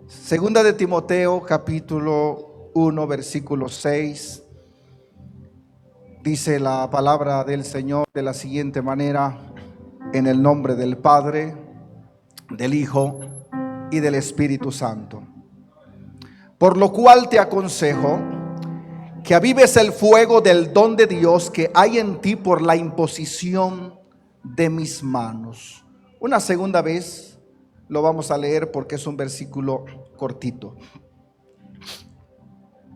Segunda de Timoteo, capítulo 1, versículo 6. Dice la palabra del Señor de la siguiente manera: en el nombre del Padre, del Hijo y del Espíritu Santo. Por lo cual te aconsejo que avives el fuego del don de Dios que hay en ti por la imposición de mis manos. Una segunda vez lo vamos a leer porque es un versículo cortito.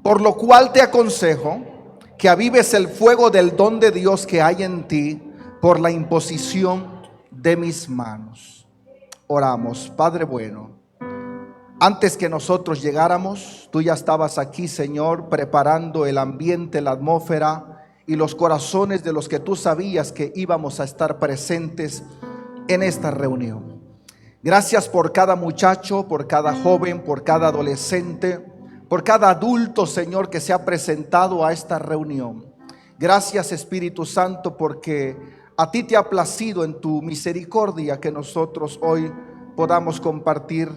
Por lo cual te aconsejo que avives el fuego del don de Dios que hay en ti por la imposición de mis manos. Oramos. Padre bueno, antes que nosotros llegáramos, tú ya estabas aquí, Señor, preparando el ambiente, la atmósfera y los corazones de los que tú sabías que íbamos a estar presentes en esta reunión. Gracias por cada muchacho, por cada joven, por cada adolescente, por cada adulto, Señor, que se ha presentado a esta reunión. Gracias, Espíritu Santo, porque a ti te ha placido en tu misericordia que nosotros hoy podamos compartir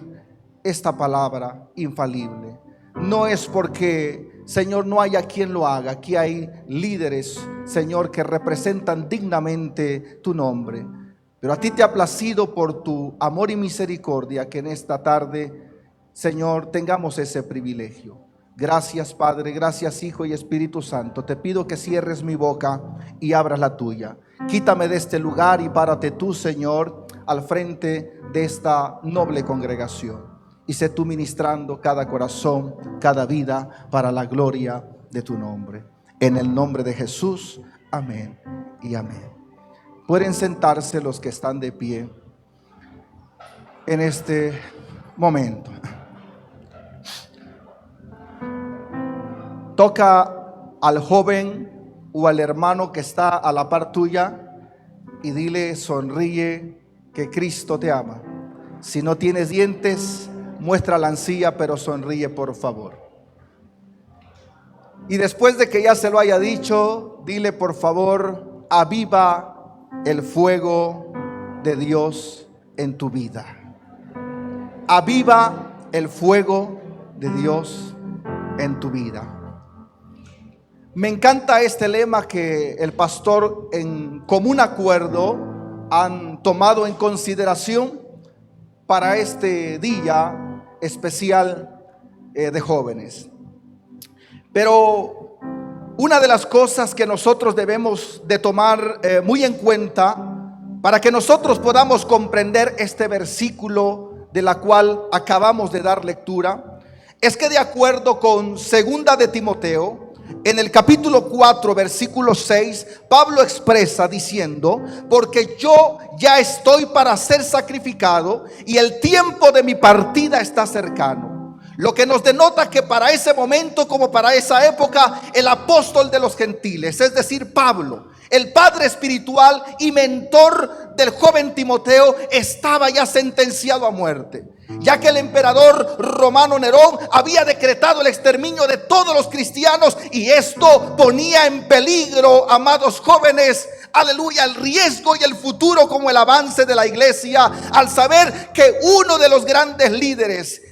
esta palabra infalible. No es porque, Señor, no haya quien lo haga. Aquí hay líderes, Señor, que representan dignamente tu nombre. Pero a ti te ha placido por tu amor y misericordia que en esta tarde, Señor, tengamos ese privilegio. Gracias, Padre, gracias, Hijo y Espíritu Santo. Te pido que cierres mi boca y abras la tuya. Quítame de este lugar y párate tú, Señor, al frente de esta noble congregación. Y sé tú ministrando cada corazón, cada vida, para la gloria de tu nombre. En el nombre de Jesús, amén y amén. Pueden sentarse los que están de pie en este momento. Toca al joven o al hermano que está a la par tuya y dile: sonríe, que Cristo te ama. Si no tienes dientes, muestra la encía, pero sonríe, por favor. Y después de que ya se lo haya dicho, dile, por favor: aviva el fuego de Dios en tu vida. Aviva el fuego de Dios en tu vida. Me encanta este lema que el pastor en común acuerdo han tomado en consideración para este día especial de jóvenes. Pero una de las cosas que nosotros debemos de tomar muy en cuenta para que nosotros podamos comprender este versículo de la cual acabamos de dar lectura es que, de acuerdo con segunda de Timoteo, en el capítulo 4, versículo 6, Pablo expresa diciendo: porque yo ya estoy para ser sacrificado y el tiempo de mi partida está cercano. Lo que nos denota que para ese momento, como para esa época, el apóstol de los gentiles, es decir, Pablo, el padre espiritual y mentor del joven Timoteo, estaba ya sentenciado a muerte, ya que el emperador romano Nerón había decretado el exterminio de todos los cristianos, y esto ponía en peligro, amados jóvenes, aleluya, el riesgo y el futuro como el avance de la iglesia, al saber que uno de los grandes líderes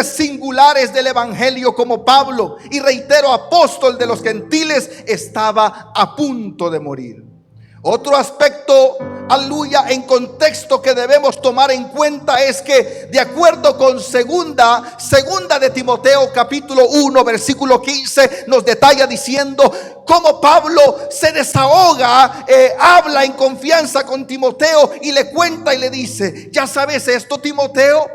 singulares del evangelio, como Pablo, y reitero, apóstol de los gentiles, estaba a punto de morir. Otro aspecto, aleluya, en contexto que debemos tomar en cuenta es que, de acuerdo con segunda de Timoteo capítulo 1 versículo 15, nos detalla diciendo cómo Pablo se desahoga, habla en confianza con Timoteo y le cuenta y le dice: ya sabes esto, Timoteo,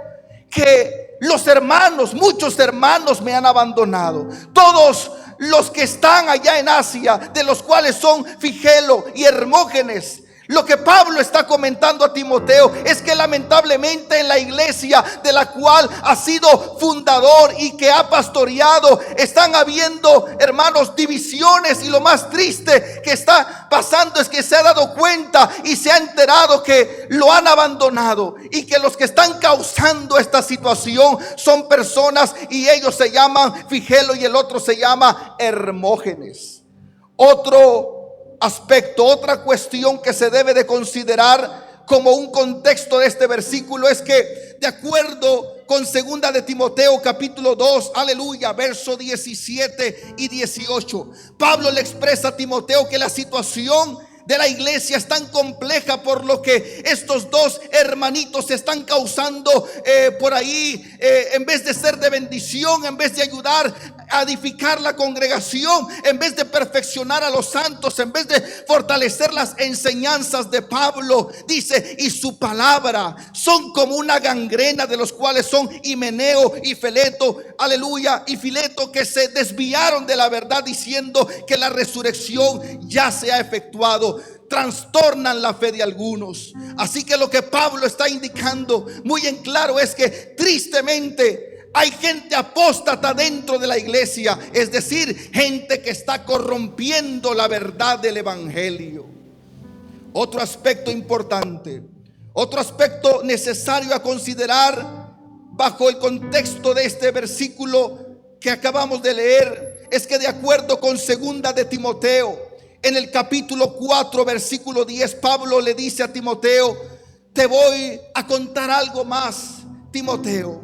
que los hermanos, muchos hermanos me han abandonado. Todos los que están allá en Asia, de los cuales son Figelo y Hermógenes. Lo que Pablo está comentando a Timoteo es que lamentablemente en la iglesia de la cual ha sido fundador y que ha pastoreado, están habiendo, hermanos, divisiones, y lo más triste que está pasando es que se ha dado cuenta y se ha enterado que lo han abandonado, y que los que están causando esta situación son personas, y ellos se llaman Figelo y el otro se llama Hermógenes. Otro aspecto, otra cuestión que se debe de considerar como un contexto de este versículo es que, de acuerdo con segunda de Timoteo capítulo 2, aleluya, verso 17 y 18. Pablo le expresa a Timoteo que la situación de la iglesia es tan compleja por lo que estos dos hermanitos están causando por ahí, en vez de ser de bendición, en vez de ayudar a edificar la congregación, en vez de perfeccionar a los santos, en vez de fortalecer las enseñanzas de Pablo, dice, y su palabra son como una gangrena, de los cuales son Himeneo y Fileto, aleluya, y Fileto, que se desviaron de la verdad diciendo que la resurrección ya se ha efectuado. Trastornan la fe de algunos. Así que lo que Pablo está indicando muy en claro es que tristemente hay gente apóstata dentro de la iglesia, es decir, gente que está corrompiendo la verdad del evangelio. Otro aspecto importante, otro aspecto necesario a considerar bajo el contexto de este versículo que acabamos de leer, es que de acuerdo con segunda de Timoteo, en el capítulo 4, versículo 10, Pablo le dice a Timoteo: te voy a contar algo más, Timoteo,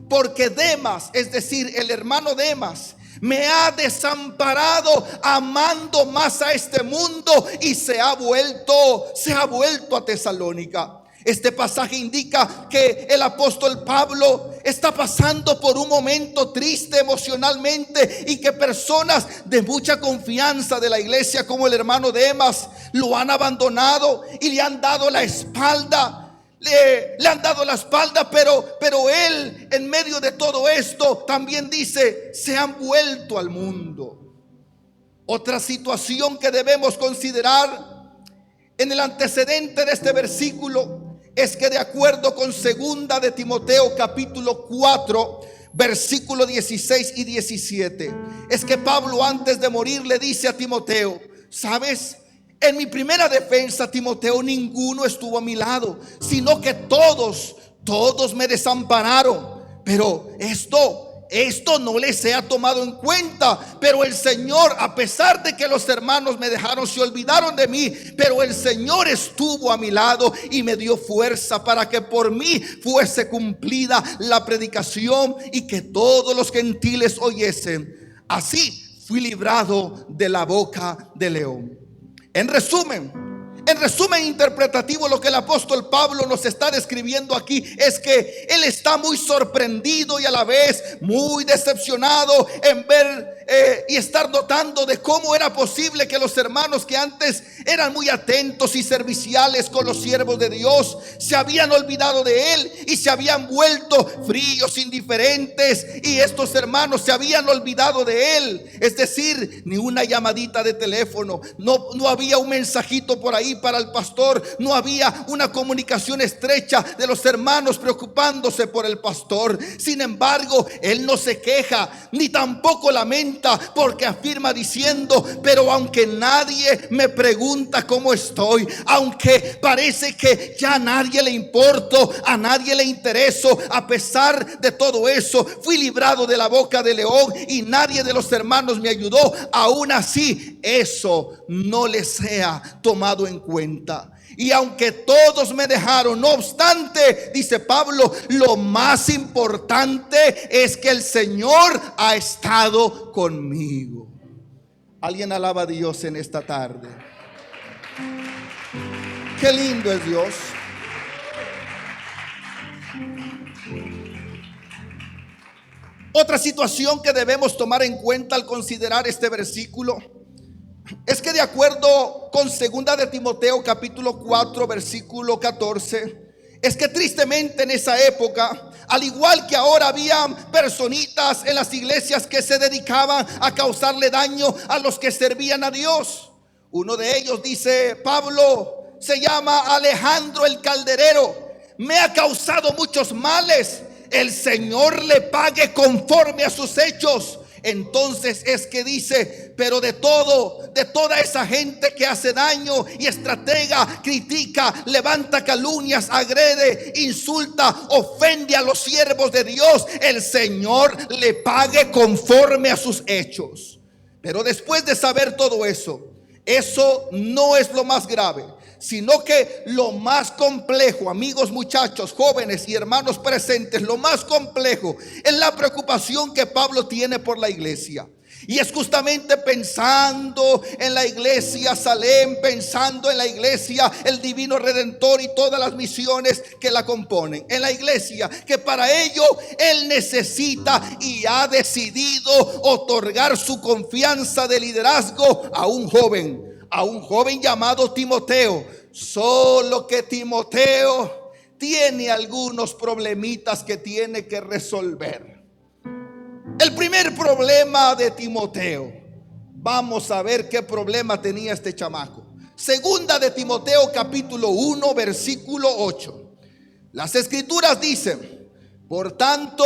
porque Demas, es decir, el hermano Demas, me ha desamparado amando más a este mundo y se ha vuelto a Tesalónica. Este pasaje indica que el apóstol Pablo está pasando por un momento triste emocionalmente y que personas de mucha confianza de la iglesia, como el hermano Demas, lo han abandonado y le han dado la espalda. Le han dado la espalda, pero él, en medio de todo esto, también dice: se han vuelto al mundo. Otra situación que debemos considerar en el antecedente de este versículo es que de acuerdo con segunda de Timoteo capítulo 4, versículo 16 y 17, es que Pablo antes de morir le dice a Timoteo: ¿sabes? En mi primera defensa, Timoteo, ninguno estuvo a mi lado, sino que todos me desampararon. Pero esto no les he tomado en cuenta. Pero el Señor, a pesar de que los hermanos me dejaron, se olvidaron de mí, pero el Señor estuvo a mi lado y me dio fuerza para que por mí fuese cumplida la predicación y que todos los gentiles oyesen. Así fui librado de la boca del león. En resumen interpretativo, lo que el apóstol Pablo nos está describiendo aquí es que él está muy sorprendido y a la vez muy decepcionado en ver y estar notando de cómo era posible que los hermanos que antes eran muy atentos y serviciales con los siervos de Dios se habían olvidado de él y se habían vuelto fríos, indiferentes, y estos hermanos se habían olvidado de él. Es decir, ni una llamadita de teléfono, no había un mensajito por ahí para el pastor, no había una comunicación estrecha de los hermanos preocupándose por el pastor. Sin embargo, él no se queja ni tampoco lamenta, porque afirma diciendo: pero aunque nadie me pregunta cómo estoy, aunque parece que ya a nadie le importo, a nadie le intereso, a pesar de todo eso, fui librado de la boca del león y nadie de los hermanos me ayudó. Aún así, eso no les sea tomado en cuenta. Y aunque todos me dejaron, no obstante, dice Pablo, lo más importante es que el Señor ha estado conmigo. Alguien alaba a Dios en esta tarde. Qué lindo es Dios. Otra situación que debemos tomar en cuenta al considerar este versículo es que de acuerdo con segunda de Timoteo capítulo 4 versículo 14, es que tristemente en esa época, al igual que ahora, había personitas en las iglesias que se dedicaban a causarle daño a los que servían a Dios. Uno de ellos, dice Pablo, se llama Alejandro el Calderero. Me ha causado muchos males. El Señor le pague conforme a sus hechos. Entonces es que dice: pero de toda esa gente que hace daño y estratega, critica, levanta calumnias, agrede, insulta, ofende a los siervos de Dios, el Señor le pague conforme a sus hechos. Pero después de saber todo eso, eso no es lo más grave, sino que lo más complejo, amigos, muchachos, jóvenes y hermanos presentes, lo más complejo es la preocupación que Pablo tiene por la iglesia. Y es justamente pensando en la iglesia Salem, pensando en la iglesia el Divino Redentor y todas las misiones que la componen. En la iglesia que para ello él necesita y ha decidido otorgar su confianza de liderazgo a un joven llamado Timoteo. Solo que Timoteo tiene algunos problemitas que tiene que resolver. El primer problema de Timoteo, vamos a ver qué problema tenía este chamaco. Segunda de Timoteo capítulo 1 versículo 8. Las escrituras dicen: por tanto,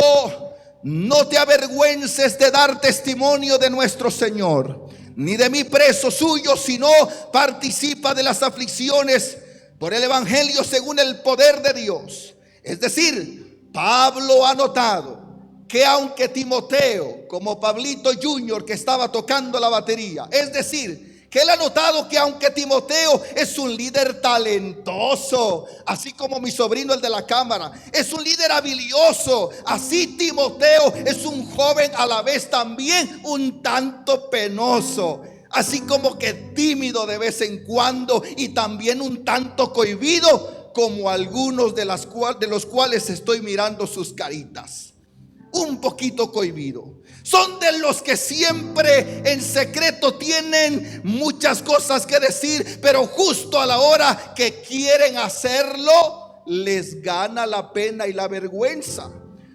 no te avergüences de dar testimonio de nuestro Señor, ni de mí preso suyo, sino participa de las aflicciones por el evangelio según el poder de Dios. Es decir, Pablo ha notado que aunque Timoteo, como Pablito Junior que estaba tocando la batería, es decir, que él ha notado que aunque Timoteo es un líder talentoso, así como mi sobrino el de la cámara, es un líder habilidoso, así Timoteo es un joven a la vez también un tanto penoso, así como que tímido de vez en cuando y también un tanto cohibido, como algunos de los cuales estoy mirando sus caritas. Un poquito cohibido. Son de los que siempre en secreto tienen muchas cosas que decir, pero justo a la hora que quieren hacerlo, les gana la pena y la vergüenza.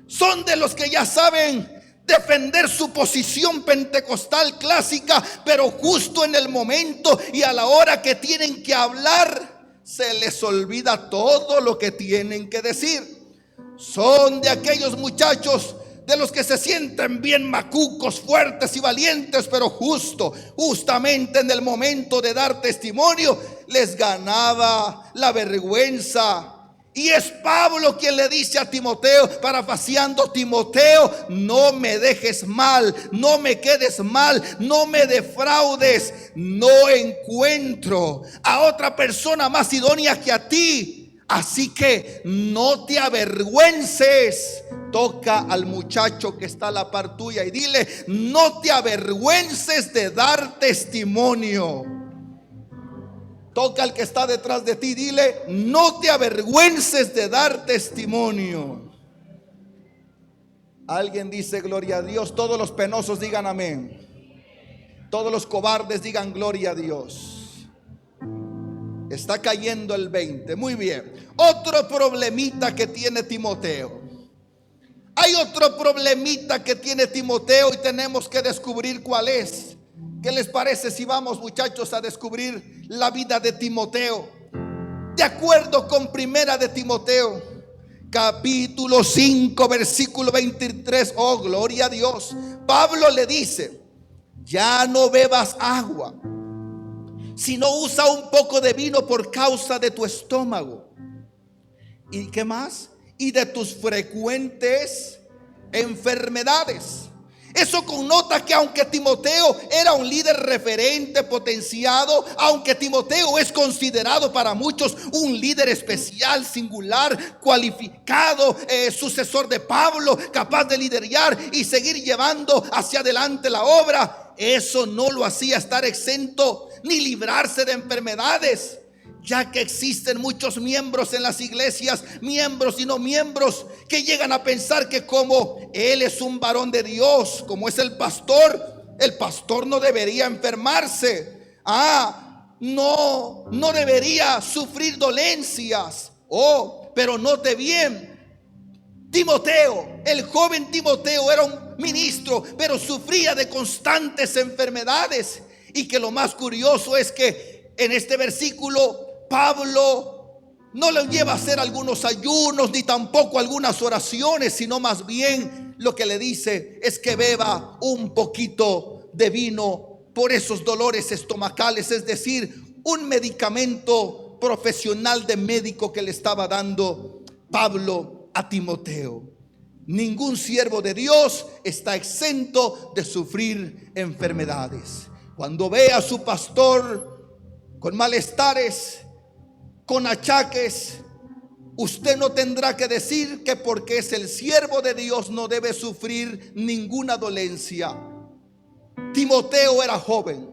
Son de los que ya saben defender su posición pentecostal clásica, pero justo en el momento y a la hora que tienen que hablar, se les olvida todo lo que tienen que decir. Son de aquellos muchachos de los que se sienten bien macucos, fuertes y valientes, pero justamente en el momento de dar testimonio les ganaba la vergüenza. Y es Pablo quien le dice a Timoteo, parafaseando: Timoteo, no me dejes mal, no me quedes mal, no me defraudes. No encuentro a otra persona más idónea que a ti, así que no te avergüences. Toca al muchacho que está a la par tuya y dile: no te avergüences de dar testimonio. Toca al que está detrás de ti, dile: no te avergüences de dar testimonio. Alguien dice gloria a Dios. Todos los penosos digan amén. Todos los cobardes digan gloria a Dios. Está cayendo el 20. Muy bien. Otro problemita que tiene Timoteo. Hay otro problemita que tiene Timoteo y tenemos que descubrir cuál es. ¿Qué les parece si vamos, muchachos, a descubrir la vida de Timoteo? De acuerdo con primera de Timoteo capítulo 5 versículo 23. Oh, gloria a Dios. Pablo le dice: ya no bebas agua, sino usa un poco de vino por causa de tu estómago. ¿Y qué más? Y de tus frecuentes enfermedades. Eso connota que aunque Timoteo era un líder referente, potenciado, aunque Timoteo es considerado para muchos un líder especial, singular, cualificado, sucesor de Pablo, capaz de liderar y seguir llevando hacia adelante la obra, eso no lo hacía estar exento ni librarse de enfermedades. Ya que existen muchos miembros en las iglesias, miembros y no miembros, que llegan a pensar que como él es un varón de Dios, como es el pastor no debería enfermarse. No debería sufrir dolencias. Pero note bien, Timoteo, el joven Timoteo era un ministro, pero sufría de constantes enfermedades. Y que lo más curioso es que en este versículo Pablo no le lleva a hacer algunos ayunos ni tampoco algunas oraciones, sino más bien lo que le dice es que beba un poquito de vino por esos dolores estomacales, es decir, un medicamento profesional de médico que le estaba dando Pablo a Timoteo. Ningún siervo de Dios está exento de sufrir enfermedades. Cuando ve a su pastor con malestares, con achaques, usted no tendrá que decir que porque es el siervo de Dios no debe sufrir ninguna dolencia. Timoteo era joven.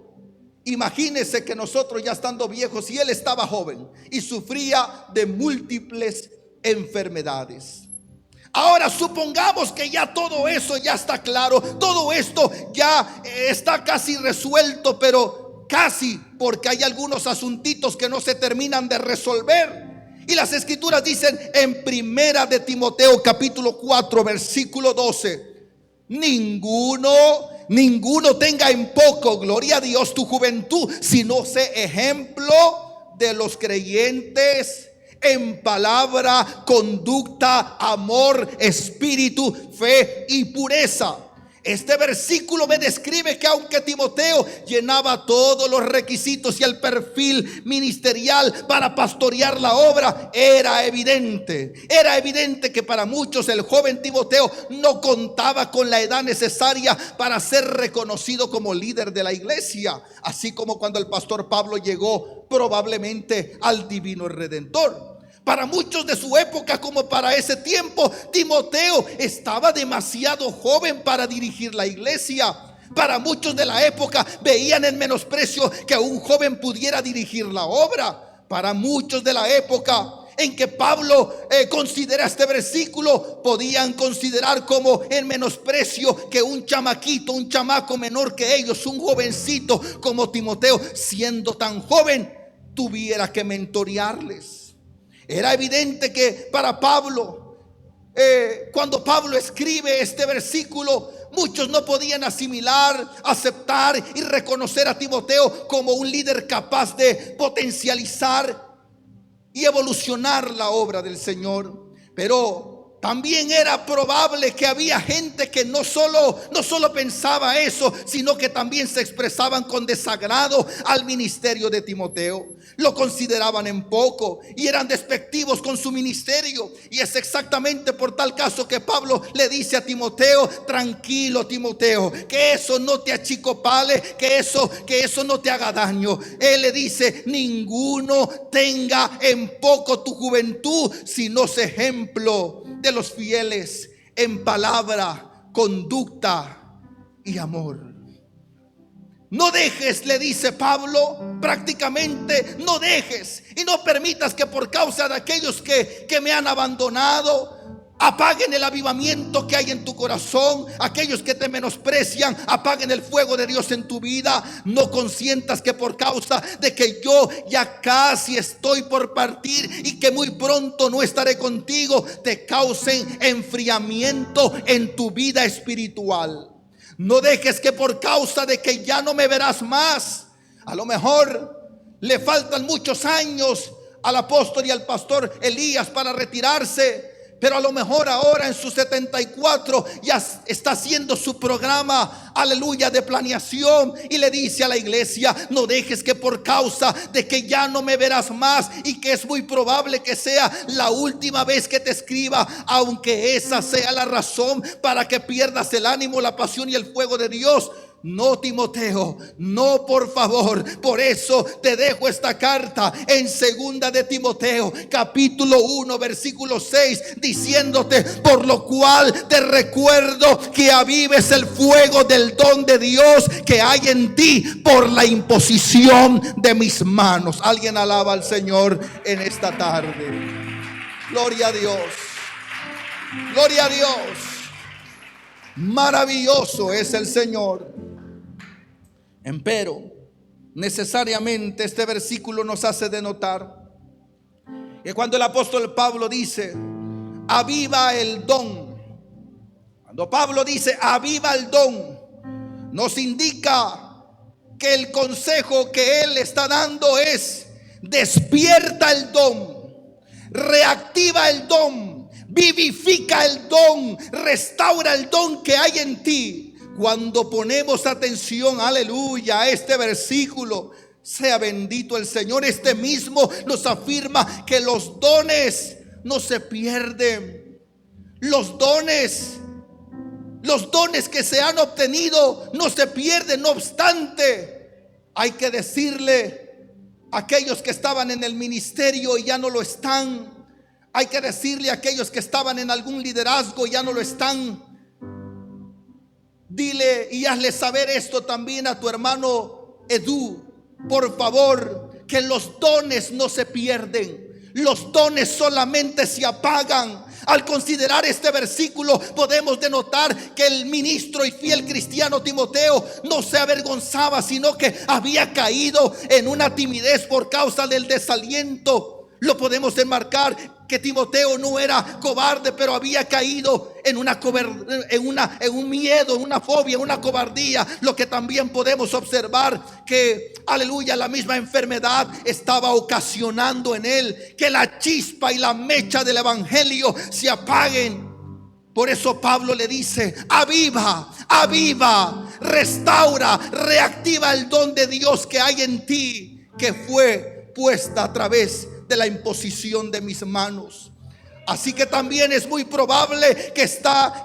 Imagínese que nosotros ya estando viejos y él estaba joven y sufría de múltiples enfermedades. Ahora supongamos que ya todo eso ya está claro, todo esto ya está casi resuelto, pero casi, porque hay algunos asuntitos que no se terminan de resolver. Y las escrituras dicen en primera de Timoteo capítulo 4 versículo 12: Ninguno tenga en poco, gloria a Dios, tu juventud, sino sé ejemplo de los creyentes en palabra, conducta, amor, espíritu, fe y pureza. Este versículo me describe que aunque Timoteo llenaba todos los requisitos y el perfil ministerial para pastorear la obra, era evidente que para muchos el joven Timoteo no contaba con la edad necesaria para ser reconocido como líder de la iglesia, así como cuando el pastor Pablo llegó probablemente al divino Redentor. Para muchos de su época, como para ese tiempo, Timoteo estaba demasiado joven para dirigir la iglesia. Para muchos de la época veían en menosprecio que un joven pudiera dirigir la obra. Para muchos de la época en que Pablo considera este versículo, podían considerar como en menosprecio que un chamaquito, un chamaco menor que ellos, un jovencito como Timoteo, siendo tan joven, tuviera que mentorearles. Era evidente que para Pablo, cuando Pablo escribe este versículo, muchos no podían asimilar, aceptar y reconocer a Timoteo como un líder capaz de potencializar y evolucionar la obra del Señor. Pero también era probable que había gente que no solo pensaba eso, sino que también se expresaban con desagrado al ministerio de Timoteo. Lo consideraban en poco y eran despectivos con su ministerio. Y es exactamente por tal caso que Pablo le dice a Timoteo: tranquilo, Timoteo, que eso no te achicopale, que eso no te haga daño. Él le dice: ninguno tenga en poco tu juventud, sino es ejemplo de los fieles en palabra, conducta y amor. No dejes, le dice Pablo, prácticamente no dejes y no permitas que por causa de aquellos que me han abandonado apaguen el avivamiento que hay en tu corazón. Aquellos que te menosprecian, apaguen el fuego de Dios en tu vida. No consientas que por causa de que yo ya casi estoy por partir y que muy pronto no estaré contigo, te causen enfriamiento en tu vida espiritual. No dejes que por causa de que ya no me verás más, a lo mejor le faltan muchos años al apóstol y al pastor Elías para retirarse, pero a lo mejor ahora en sus 74 ya está haciendo su programa, aleluya, de planeación, y le dice a la iglesia: no dejes que por causa de que ya no me verás más y que es muy probable que sea la última vez que te escriba, aunque esa sea la razón para que pierdas el ánimo, la pasión y el fuego de Dios. No, Timoteo, no, por favor. Por eso te dejo esta carta en segunda de Timoteo capítulo 1 versículo 6, diciéndote: por lo cual te recuerdo que avives el fuego del don de Dios que hay en ti por la imposición de mis manos. Alguien alaba al Señor en esta tarde. Gloria a Dios. Gloria a Dios. Maravilloso es el Señor. Empero, necesariamente este versículo nos hace denotar que cuando el apóstol Pablo dice: aviva el don, cuando Pablo dice aviva el don, nos indica que el consejo que él está dando es: despierta el don, reactiva el don, vivifica el don, restaura el don que hay en ti. Cuando ponemos atención, aleluya, a este versículo, sea bendito el Señor, este mismo nos afirma que los dones no se pierden. Los dones que se han obtenido no se pierden. No obstante, hay que decirle Aquellos que estaban en el ministerio y ya no lo están. Hay que decirle a aquellos que estaban en algún liderazgo y ya no lo están. Dile y hazle saber esto también a tu hermano Edu. Por favor, que los dones no se pierden. Los dones solamente se apagan. Al considerar este versículo podemos denotar que el ministro y fiel cristiano Timoteo no se avergonzaba, sino que había caído en una timidez por causa del desaliento. Lo podemos enmarcar que Timoteo no era cobarde, pero había caído en un miedo, en una fobia, en una cobardía. Lo que también podemos observar que, aleluya, la misma enfermedad estaba ocasionando en él que la chispa y la mecha del evangelio se apaguen. Por eso Pablo le dice: aviva, aviva, restaura, reactiva el don de Dios que hay en ti, que fue puesta a través de la imposición de mis manos. Así que también es muy probable que esta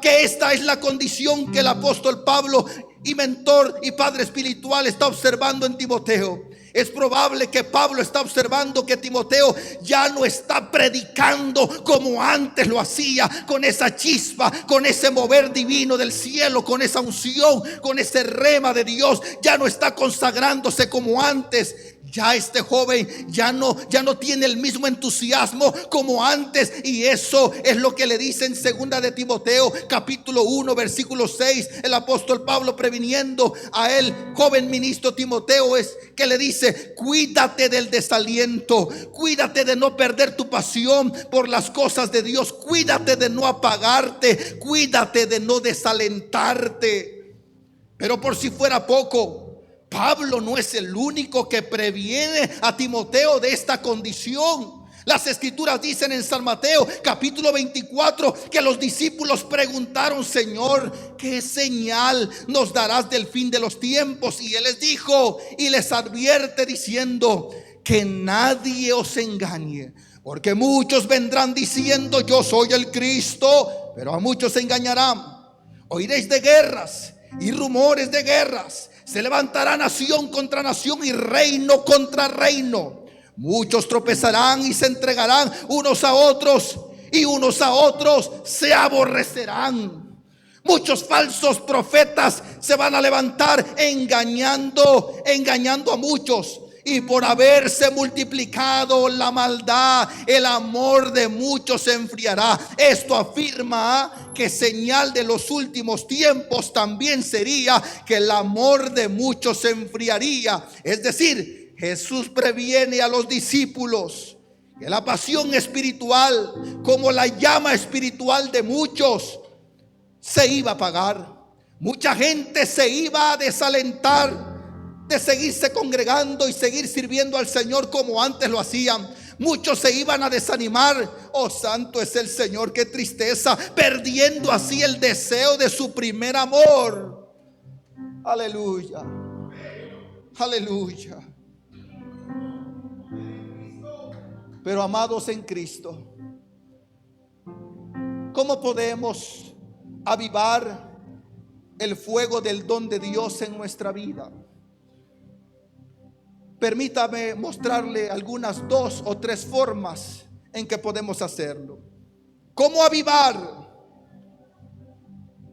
es la condición que el apóstol Pablo, y mentor y padre espiritual, está observando en Timoteo. Es probable que Pablo está observando que Timoteo ya no está predicando como antes lo hacía, con esa chispa, con ese mover divino del cielo, con esa unción, con ese rema de Dios. Ya no está consagrándose como antes. Ya este joven ya no tiene el mismo entusiasmo como antes. Y eso es lo que le dice en segunda de Timoteo capítulo 1 versículo 6 el apóstol Pablo, previniendo a él, joven ministro Timoteo, es que le dice: cuídate del desaliento, cuídate de no perder tu pasión por las cosas de Dios, cuídate de no apagarte, cuídate de no desalentarte. Pero por si fuera poco, Pablo no es el único que previene a Timoteo de esta condición. Las escrituras dicen en San Mateo capítulo 24 que los discípulos preguntaron: Señor, ¿qué señal nos darás del fin de los tiempos? Y él les dijo y les advierte diciendo: que nadie os engañe, porque muchos vendrán diciendo: yo soy el Cristo, pero a muchos se engañarán. Oiréis de guerras y rumores de guerras. Se levantará nación contra nación y reino contra reino. Muchos tropezarán y se entregarán unos a otros, y unos a otros se aborrecerán. Muchos falsos profetas se van a levantar engañando a muchos. Y por haberse multiplicado la maldad, el amor de muchos se enfriará. Esto afirma que señal de los últimos tiempos también sería que el amor de muchos se enfriaría. Es decir, Jesús previene a los discípulos que la pasión espiritual, como la llama espiritual de muchos, se iba a apagar. Mucha gente se iba a desalentar de seguirse congregando y seguir sirviendo al Señor como antes lo hacían. Muchos se iban a desanimar. Oh, santo es el Señor, qué tristeza, perdiendo así el deseo de su primer amor. Aleluya, aleluya. Pero amados en Cristo, ¿cómo podemos avivar el fuego del don de Dios en nuestra vida? Permítame mostrarle algunas 2 o 3 formas en que podemos hacerlo. ¿Cómo avivar?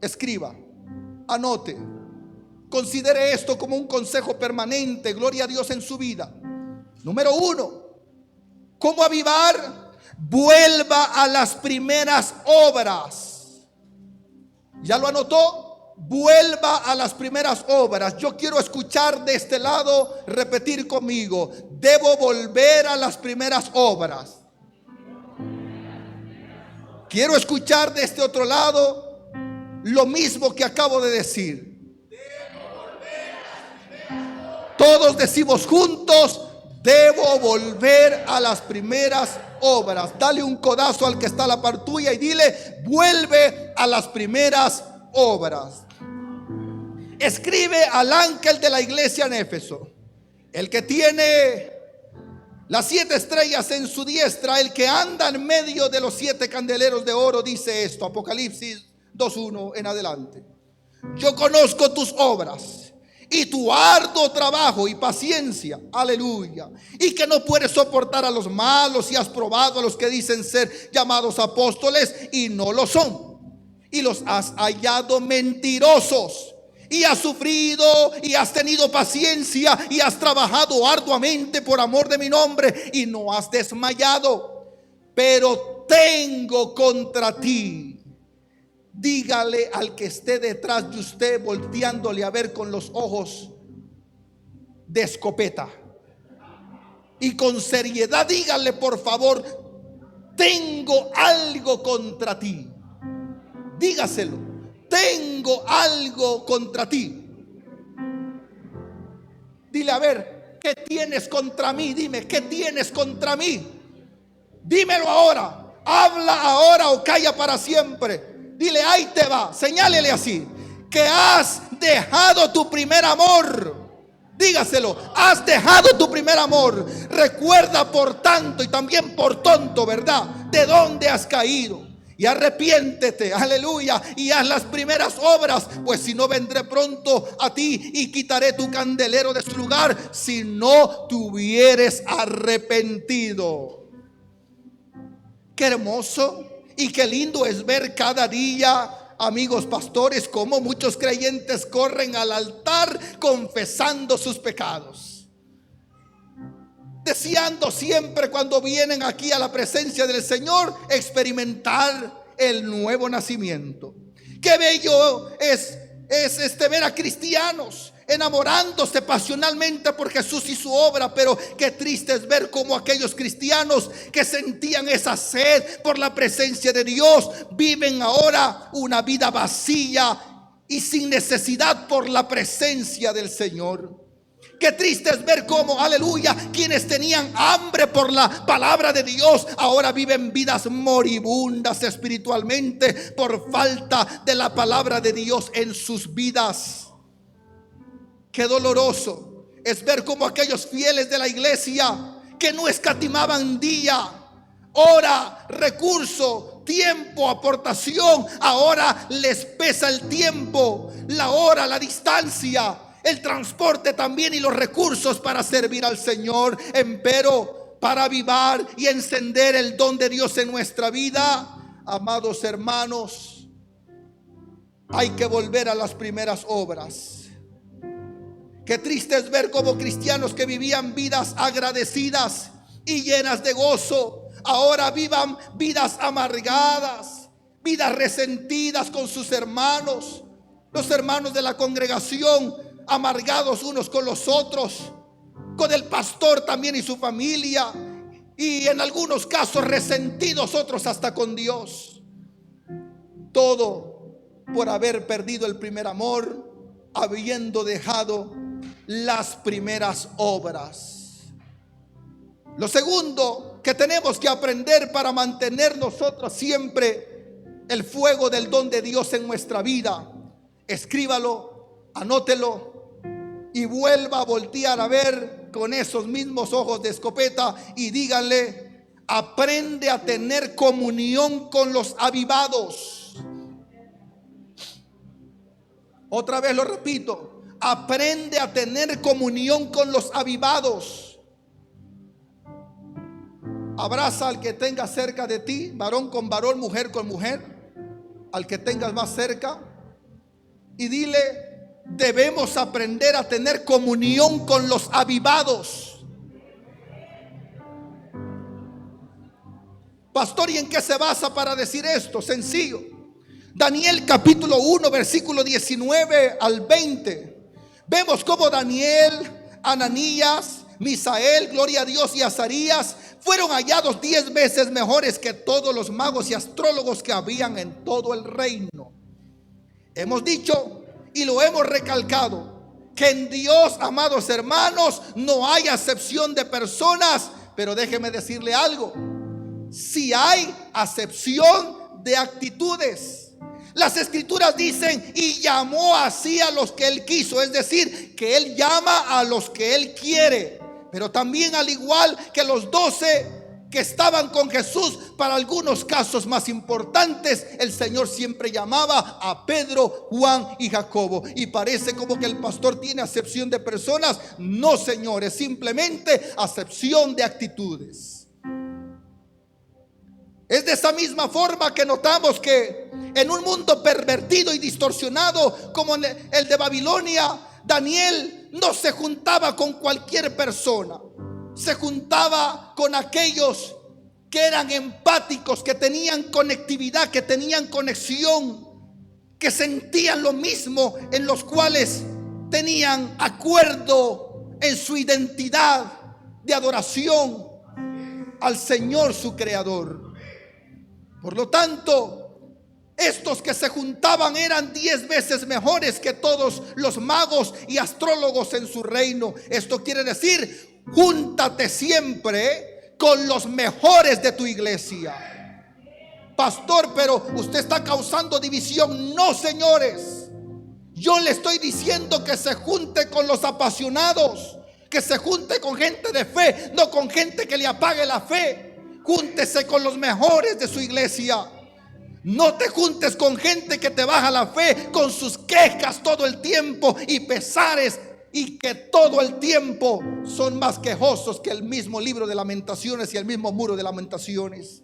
Escriba, anote, considere esto como un consejo permanente, gloria a Dios, en su vida. Número 1, ¿cómo avivar? Vuelva a las primeras obras. ¿Ya lo anotó? Vuelva a las primeras obras. Yo quiero escuchar de este lado repetir conmigo: debo volver a las primeras obras. Quiero escuchar de este otro lado lo mismo que acabo de decir. Todos decimos juntos: debo volver a las primeras obras. Dale un codazo al que está a la par tuya y dile: vuelve a las primeras obras. Escribe al ángel de la iglesia en Éfeso, el que tiene las 7 estrellas en su diestra, el que anda en medio de los 7 candeleros de oro, dice esto, Apocalipsis 2:1 en adelante: yo conozco tus obras y tu arduo trabajo y paciencia, aleluya, y que no puedes soportar a los malos y has probado a los que dicen ser llamados apóstoles y no lo son, y los has hallado mentirosos, y has sufrido y has tenido paciencia y has trabajado arduamente por amor de mi nombre y no has desmayado. Pero tengo contra ti, dígale al que esté detrás de usted, volteándole a ver con los ojos de escopeta, y con seriedad dígale, por favor: tengo algo contra ti. Dígaselo: tengo algo contra ti. Dile: a ver, ¿qué tienes contra mí? Dime, ¿qué tienes contra mí? Dímelo ahora. Habla ahora o calla para siempre. Dile: ahí te va. Señálele así: que has dejado tu primer amor. Dígaselo: has dejado tu primer amor. Recuerda por tanto y también por tonto, ¿verdad?, de dónde has caído. Y arrepiéntete, aleluya, y haz las primeras obras, pues si no, vendré pronto a ti y quitaré tu candelero de su lugar si no te hubieres arrepentido. Qué hermoso y qué lindo es ver cada día, amigos pastores, cómo muchos creyentes corren al altar confesando sus pecados, deseando siempre, cuando vienen aquí a la presencia del Señor, experimentar el nuevo nacimiento. Qué bello es ver a cristianos enamorándose pasionalmente por Jesús y su obra, pero qué triste es ver cómo aquellos cristianos que sentían esa sed por la presencia de Dios viven ahora una vida vacía y sin necesidad por la presencia del Señor. Qué triste es ver cómo, aleluya, quienes tenían hambre por la palabra de Dios ahora viven vidas moribundas espiritualmente por falta de la palabra de Dios en sus vidas. Qué doloroso es ver cómo aquellos fieles de la iglesia que no escatimaban día, hora, recurso, tiempo, aportación, ahora les pesa el tiempo, la hora, la distancia, el transporte también y los recursos para servir al Señor. Empero, para avivar y encender el don de Dios en nuestra vida, amados hermanos, hay que volver a las primeras obras. Qué triste es ver cómo cristianos que vivían vidas agradecidas y llenas de gozo ahora vivan vidas amargadas, vidas resentidas con sus hermanos, los hermanos de la congregación, amargados unos con los otros, con el pastor también y su familia, y en algunos casos resentidos, otros hasta con Dios. Todo por haber perdido el primer amor, habiendo dejado las primeras obras. Lo segundo que tenemos que aprender para mantener nosotros siempre el fuego del don de Dios en nuestra vida, escríbalo, anótelo y vuelva a voltear a ver con esos mismos ojos de escopeta y díganle: aprende a tener comunión con los avivados. Otra vez lo repito: aprende a tener comunión con los avivados. Abraza al que tengas cerca de ti, varón con varón, mujer con mujer, al que tengas más cerca, y dile: debemos aprender a tener comunión con los avivados. Pastor, ¿y en qué se basa para decir esto? Sencillo. Daniel capítulo 1 versículo 19 al 20. Vemos cómo Daniel, Ananías, Misael, gloria a Dios, y Azarías fueron hallados 10 veces mejores que todos los magos y astrólogos que habían en todo el reino. Hemos dicho y lo hemos recalcado que en Dios, amados hermanos, no hay acepción de personas, pero déjeme decirle algo: si hay acepción de actitudes. Las escrituras dicen: y llamó así a los que él quiso, es decir, que él llama a los que él quiere. Pero también, al igual que los 12 que estaban con Jesús, para algunos casos más importantes, el Señor siempre llamaba a Pedro, Juan y Jacobo. Y parece como que el pastor tiene acepción de personas. No, señores, simplemente acepción de actitudes. Es de esa misma forma que notamos que en un mundo pervertido y distorsionado como el de Babilonia, Daniel no se juntaba con cualquier persona. Se juntaba con aquellos que eran empáticos, que tenían conectividad, que tenían conexión, que sentían lo mismo, en los cuales tenían acuerdo en su identidad de adoración al Señor su Creador. Por lo tanto, estos que se juntaban eran 10 veces mejores que todos los magos y astrólogos en su reino. Esto quiere decir, júntate siempre con los mejores de tu iglesia. Pastor, pero usted está causando división. No, señores, yo le estoy diciendo que se junte con los apasionados, que se junte con gente de fe, no con gente que le apague la fe. Júntese con los mejores de su iglesia. No te juntes con gente que te baja la fe, con sus quejas todo el tiempo y pesares, y que todo el tiempo son más quejosos que el mismo libro de Lamentaciones y el mismo muro de Lamentaciones.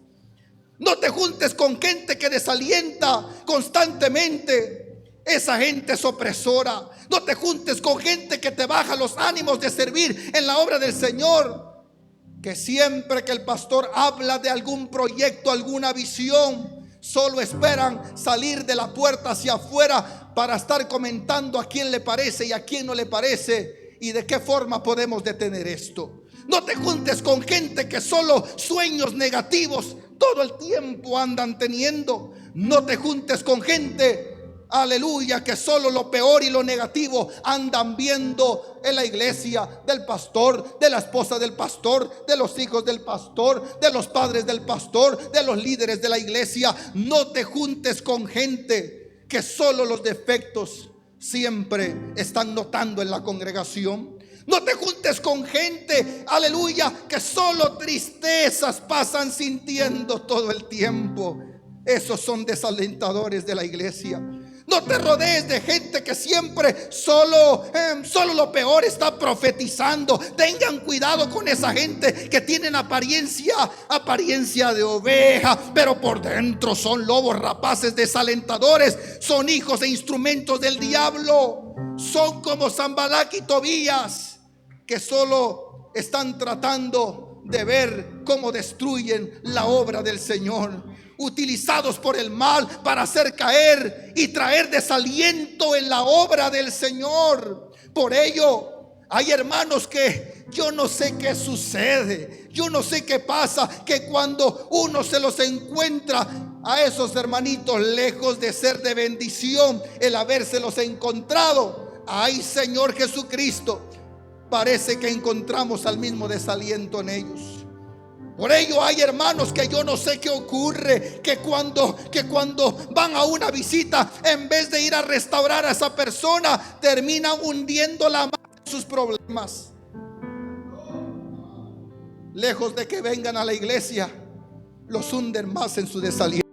No te juntes con gente que desalienta constantemente. Esa gente es opresora. No te juntes con gente que te baja los ánimos de servir en la obra del Señor, que siempre que el pastor habla de algún proyecto, alguna visión, solo esperan salir de la puerta hacia afuera para estar comentando a quién le parece y a quién no le parece y de qué forma podemos detener esto. No te juntes con gente que solo sueños negativos todo el tiempo andan teniendo. No te juntes con gente, aleluya, que solo lo peor y lo negativo andan viendo en la iglesia, del pastor, de la esposa del pastor, de los hijos del pastor, de los padres del pastor, de los líderes de la iglesia. No te juntes con gente que solo los defectos siempre están notando en la congregación. No te juntes con gente, aleluya, que solo tristezas pasan sintiendo todo el tiempo. Esos son desalentadores de la iglesia. No te rodees de gente que siempre solo lo peor está profetizando. Tengan cuidado con esa gente que tienen apariencia de oveja, pero por dentro son lobos rapaces desalentadores. Son hijos e instrumentos del diablo. Son como Sanbalat y Tobías, que solo están tratando de ver cómo destruyen la obra del Señor, utilizados por el mal para hacer caer y traer desaliento en la obra del Señor. Por ello, hay hermanos que yo no sé qué sucede, yo no sé qué pasa, que cuando uno se los encuentra a esos hermanitos, lejos de ser de bendición el habérselos encontrado, ay Señor Jesucristo, parece que encontramos al mismo desaliento en ellos. Por ello hay hermanos que yo no sé qué ocurre, que cuando van a una visita, en vez de ir a restaurar a esa persona, terminan hundiéndola más en sus problemas. Lejos de que vengan a la iglesia, los hunden más en su desaliento.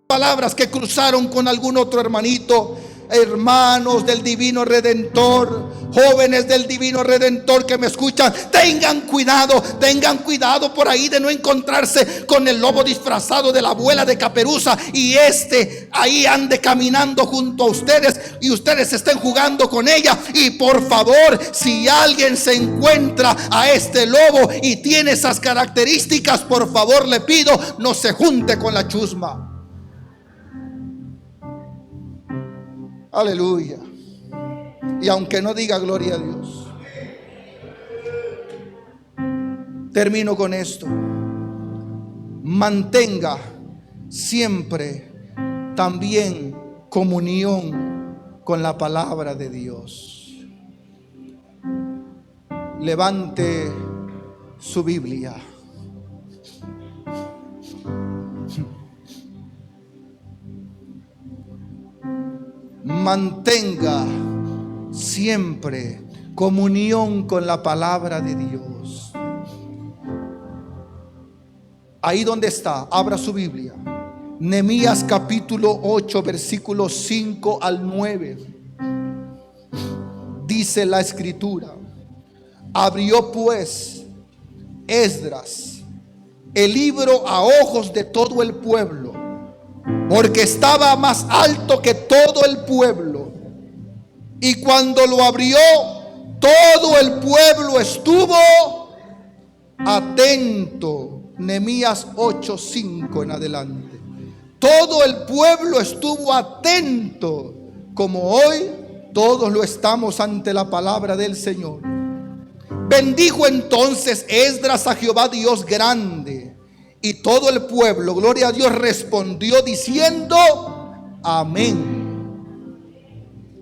Palabras que cruzaron con algún otro hermanito. Hermanos del Divino Redentor, jóvenes del Divino Redentor que me escuchan, tengan cuidado por ahí de no encontrarse con el lobo disfrazado de la abuela de Caperuza y ahí ande caminando junto a ustedes y ustedes estén jugando con ella. Y por favor, si alguien se encuentra a este lobo y tiene esas características, por favor le pido, no se junte con la chusma. Aleluya. Y aunque no diga gloria a Dios, termino con esto. Mantenga siempre también comunión con la palabra de Dios. Levante su Biblia mantenga siempre comunión con la palabra de Dios. Ahí donde está, abra su Biblia. Nehemías capítulo 8, versículos 5 al 9. Dice la escritura: abrió pues Esdras el libro a ojos de todo el pueblo, porque estaba más alto que todo el pueblo. Y cuando lo abrió, todo el pueblo estuvo atento. Nehemías 8:5 en adelante. Todo el pueblo estuvo atento, como hoy todos lo estamos ante la palabra del Señor. Bendijo entonces Esdras a Jehová Dios grande, y todo el pueblo, gloria a Dios, respondió diciendo: amén.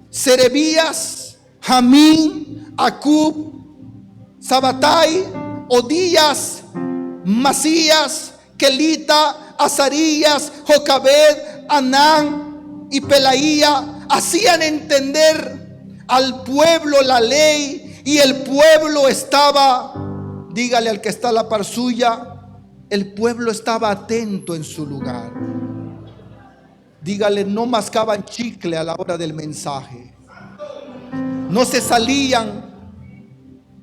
Serebías, Jamín, Acub, Sabatai, Odías, Masías, Kelita, Azarías, Jocabed, Anán y Pelaía hacían entender al pueblo la ley, y el pueblo estaba, dígale al que está a la par suya, el pueblo estaba atento en su lugar. Dígale, no mascaban chicle a la hora del mensaje, no se salían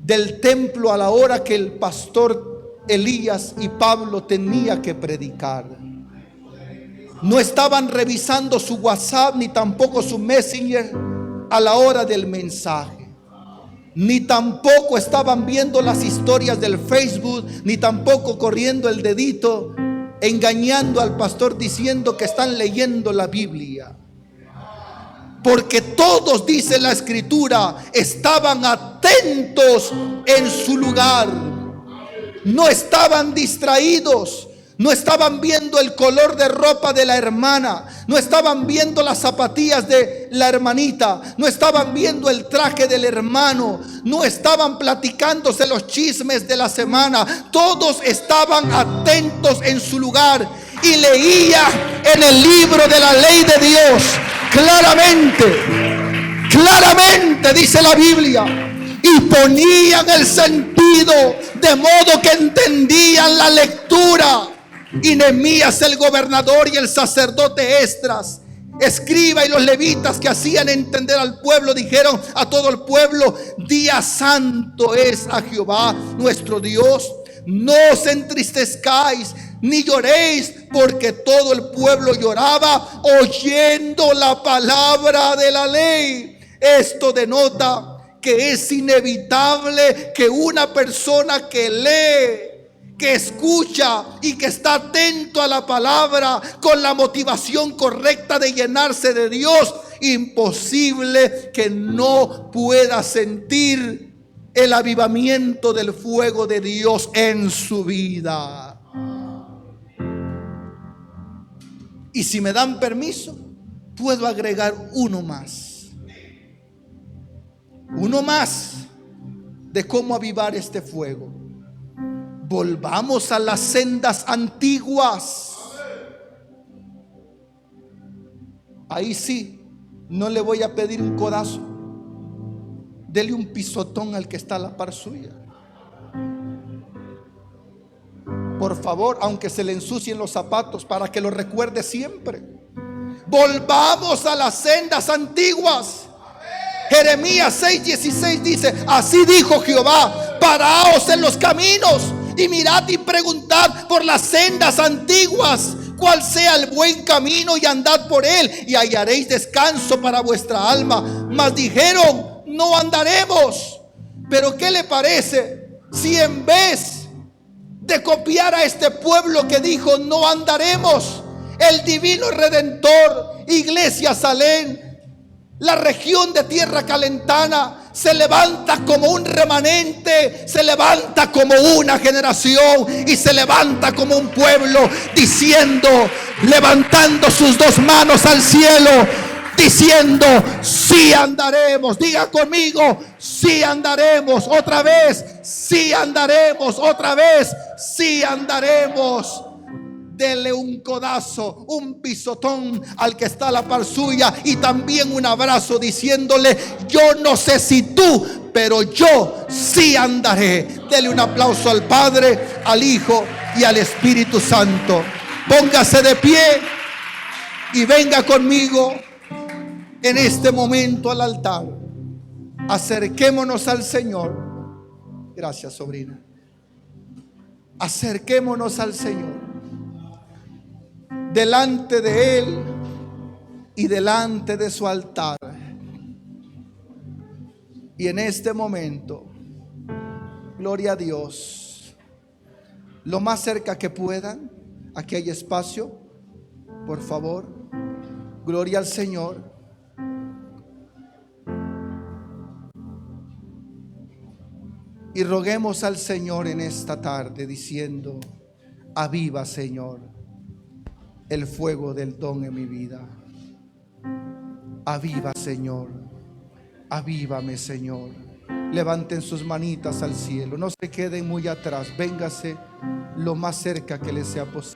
del templo a la hora que el pastor Elías y Pablo tenía que predicar. No estaban revisando su WhatsApp ni tampoco su Messenger a la hora del mensaje, ni tampoco estaban viendo las historias del Facebook, ni tampoco corriendo el dedito engañando al pastor diciendo que están leyendo la Biblia. Porque todos, dice la escritura, estaban atentos en su lugar. No estaban distraídos, no estaban viendo el color de ropa de la hermana, no estaban viendo las zapatillas de la hermanita, no estaban viendo el traje del hermano, no estaban platicándose los chismes de la semana. Todos estaban atentos en su lugar y leía en el libro de la ley de Dios claramente dice la Biblia, y ponían el sentido de modo que entendían la lectura. Y Nehemías el gobernador y el sacerdote Esdras, escriba, y los levitas que hacían entender al pueblo, dijeron a todo el pueblo: día santo es a Jehová nuestro Dios, no os entristezcáis ni lloréis, porque todo el pueblo lloraba oyendo la palabra de la ley. Esto denota que es inevitable que una persona que lee, que escucha y que está atento a la palabra con la motivación correcta de llenarse de Dios, imposible que no pueda sentir el avivamiento del fuego de Dios en su vida. Y si me dan permiso, puedo agregar uno más de cómo avivar este fuego. Volvamos a las sendas antiguas. Ahí sí, no le voy a pedir un codazo, dele un pisotón al que está a la par suya, por favor, aunque se le ensucien los zapatos, para que lo recuerde siempre. Volvamos a las sendas antiguas. Jeremías 6:16 dice: así dijo Jehová, paraos en los caminos y mirad y preguntad por las sendas antiguas, cuál sea el buen camino, y andad por él, y hallaréis descanso para vuestra alma. Mas dijeron: no andaremos. Pero ¿qué le parece si en vez de copiar a este pueblo que dijo no andaremos, el divino redentor, Iglesia Salem, la región de Tierra Calentana, se levanta como un remanente, se levanta como una generación y se levanta como un pueblo diciendo, levantando sus dos manos al cielo, diciendo: sí andaremos? Diga conmigo: sí andaremos. Otra vez: sí andaremos. Otra vez: sí andaremos. Dele un codazo, un pisotón al que está a la par suya y también un abrazo diciéndole: yo no sé si tú, pero yo sí andaré. Dele un aplauso al Padre, al Hijo y al Espíritu Santo. Póngase de pie y venga conmigo en este momento al altar. Acerquémonos al Señor. Gracias, sobrina. Acerquémonos al Señor, delante de Él y delante de su altar. Y en este momento, gloria a Dios, lo más cerca que puedan. Aquí hay espacio, por favor. Gloria al Señor. Y roguemos al Señor en esta tarde diciendo: aviva, Señor, el fuego del don en mi vida. Aviva, Señor. Avívame, Señor. Levanten sus manitas al cielo. No se queden muy atrás. Véngase lo más cerca que les sea posible.